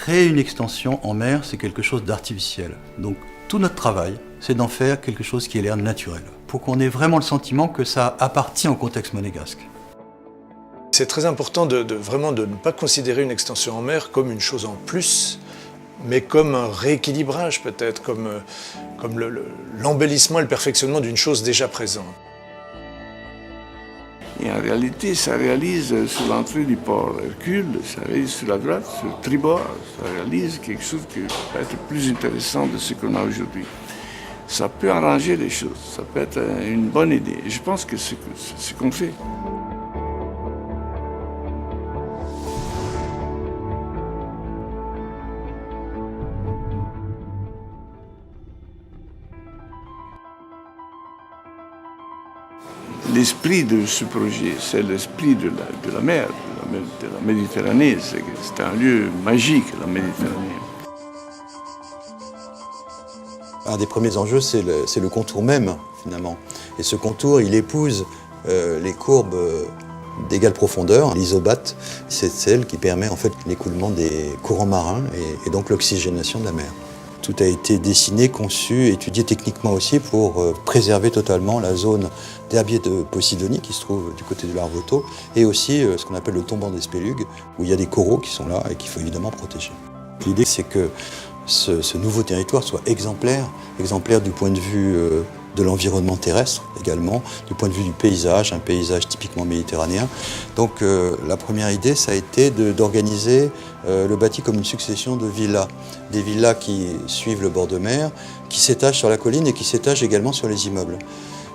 Créer une extension en mer, c'est quelque chose d'artificiel. Donc tout notre travail, c'est d'en faire quelque chose qui ait l'air naturel, pour qu'on ait vraiment le sentiment que ça appartient au contexte monégasque. C'est très important vraiment de ne pas considérer une extension en mer comme une chose en plus, mais comme un rééquilibrage peut-être, comme l'embellissement et le perfectionnement d'une chose déjà présente. Et en réalité, ça réalise sur l'entrée du port Hercule, ça réalise sur la droite, sur le tribord, ça réalise quelque chose qui peut être plus intéressant de ce qu'on a aujourd'hui. Ça peut arranger les choses, ça peut être une bonne idée. Et je pense que c'est ce qu'on fait. L'esprit de ce projet, c'est l'esprit de la mer, de la Méditerranée. C'est un lieu magique, la Méditerranée. Un des premiers enjeux, c'est le contour même, finalement. Et ce contour, il épouse les courbes d'égale profondeur. L'isobate, c'est celle qui permet en fait l'écoulement des courants marins et donc l'oxygénation de la mer. Tout a été dessiné, conçu, étudié techniquement aussi pour préserver totalement la zone d'herbier de Posidonie qui se trouve du côté de l'Arvoto et aussi ce qu'on appelle le tombant des Spélugues où il y a des coraux qui sont là et qu'il faut évidemment protéger. L'idée c'est que ce nouveau territoire soit exemplaire du point de vue de l'environnement terrestre également, du point de vue du paysage, un paysage typiquement méditerranéen. Donc la première idée, ça a été d'organiser le bâti comme une succession de villas. Des villas qui suivent le bord de mer, qui s'étagent sur la colline et qui s'étagent également sur les immeubles.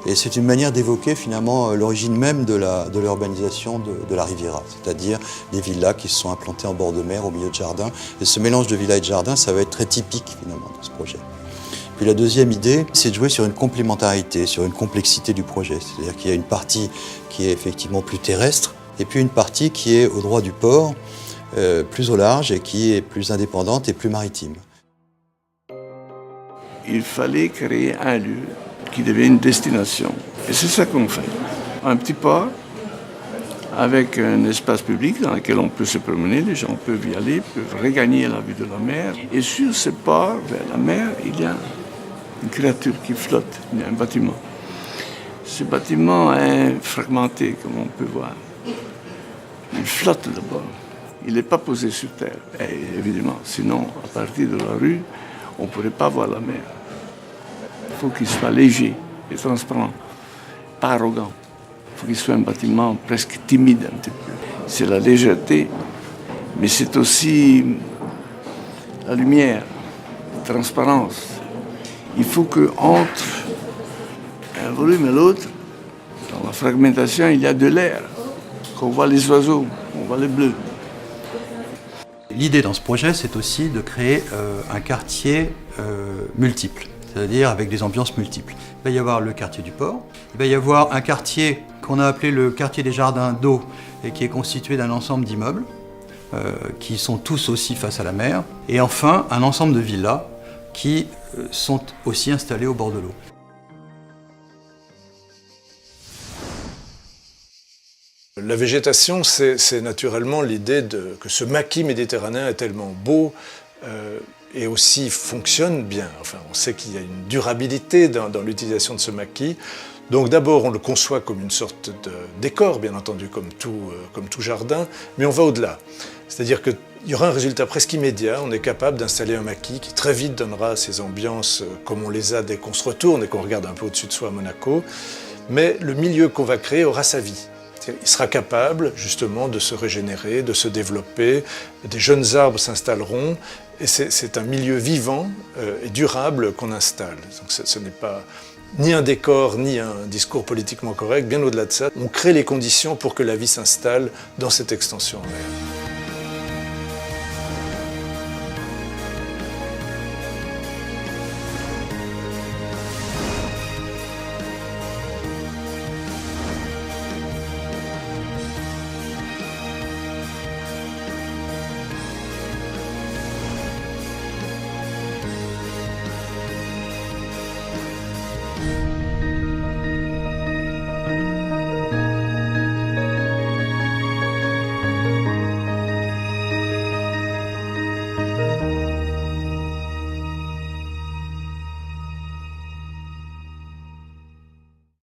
Et c'est une manière d'évoquer finalement l'origine même de l'urbanisation de la Riviera, c'est-à-dire des villas qui se sont implantées en bord de mer, au milieu de jardins. Et ce mélange de villas et de jardins, ça va être très typique finalement de ce projet. Puis la deuxième idée, c'est de jouer sur une complémentarité, sur une complexité du projet. C'est-à-dire qu'il y a une partie qui est effectivement plus terrestre, et puis une partie qui est au droit du port, plus au large, et qui est plus indépendante et plus maritime. Il fallait créer un lieu qui devienne une destination. Et c'est ça qu'on fait. Un petit port avec un espace public dans lequel on peut se promener, les gens peuvent y aller, peuvent regagner la vue de la mer. Et sur ce port, vers la mer, il y a une créature qui flotte, il y a un bâtiment. Ce bâtiment est fragmenté, comme on peut voir. Il flotte d'abord. Il n'est pas posé sur terre. Et évidemment, sinon, à partir de la rue, on ne pourrait pas voir la mer. Il faut qu'il soit léger et transparent, pas arrogant. Il faut qu'il soit un bâtiment presque timide un petit peu. C'est la légèreté, mais c'est aussi la lumière, la transparence. Il faut qu'entre un volume et l'autre, dans la fragmentation, il y a de l'air, qu'on voit les oiseaux, on voit les bleus. L'idée dans ce projet, c'est aussi de créer un quartier multiple, c'est-à-dire avec des ambiances multiples. Il va y avoir le quartier du port, il va y avoir un quartier qu'on a appelé le quartier des jardins d'eau et qui est constitué d'un ensemble d'immeubles qui sont tous aussi face à la mer, et enfin un ensemble de villas qui sont aussi installées au bord de l'eau. La végétation, c'est naturellement l'idée que ce maquis méditerranéen est tellement beau et aussi fonctionne bien. Enfin, on sait qu'il y a une durabilité dans l'utilisation de ce maquis. Donc d'abord, on le conçoit comme une sorte de décor, bien entendu, comme tout jardin, mais on va au-delà. C'est-à-dire qu'il y aura un résultat presque immédiat. On est capable d'installer un maquis qui très vite donnera ces ambiances comme on les a dès qu'on se retourne et qu'on regarde un peu au-dessus de soi à Monaco. Mais le milieu qu'on va créer aura sa vie. Il sera capable justement de se régénérer, de se développer, des jeunes arbres s'installeront et c'est un milieu vivant et durable qu'on installe. Donc ce n'est pas ni un décor, ni un discours politiquement correct, bien au-delà de ça. On crée les conditions pour que la vie s'installe dans cette extension en mer.